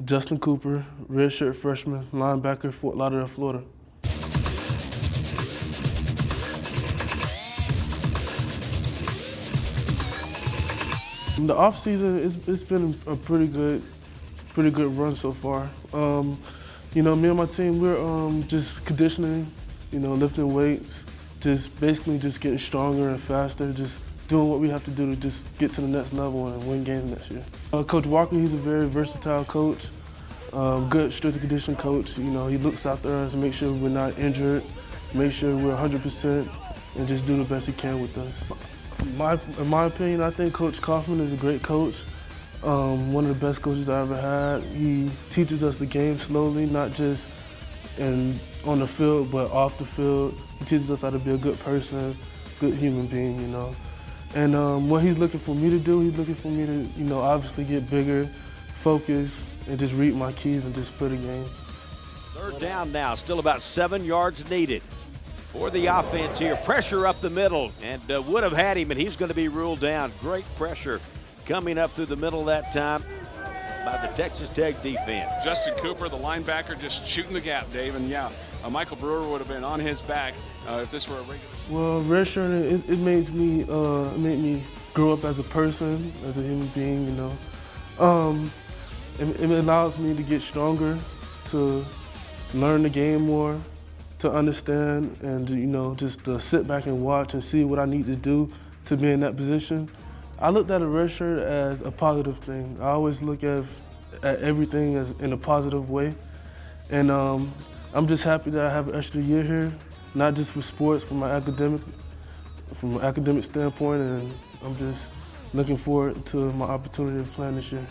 Justin Cooper, redshirt freshman, linebacker, Fort Lauderdale, Florida. In the off season, it's been a pretty good run so far. You know, me and my team, we're just conditioning, you know, lifting weights, just basically just getting stronger and faster, just doing what we have to do to just get to the next level and win games next year. Coach Walker, he's a very versatile coach, good strength and conditioning coach. You know, he looks after us, make sure we're not injured, make sure we're 100%, and just do the best he can with us. In my opinion, I think Coach Kaufman is a great coach. One of the best coaches I ever had. He teaches us the game slowly, not just on the field, but off the field. He teaches us how to be a good person, good human being, you know. And what he's looking for me to do, he's looking for me to, you know, obviously get bigger, focus, and just read my keys and just play the game. Third down now, still about 7 yards needed for the offense here. Pressure up the middle, and would have had him, and he's going to be ruled down. Great pressure coming up through the middle that time by the Texas Tech defense. Justin Cooper, the linebacker, just shooting the gap, Dave. And yeah, Michael Brewer would have been on his back if this were a regular. Well, redshirting, it made me grow up as a person, as a human being, you know. It allows me to get stronger, to learn the game more, to understand, and, you know, just to sit back and watch and see what I need to do to be in that position. I looked at a red shirt as a positive thing. I always look at everything as in a positive way. And I'm just happy that I have an extra year here, not just for sports, from an academic standpoint, and I'm just looking forward to my opportunity to play this year.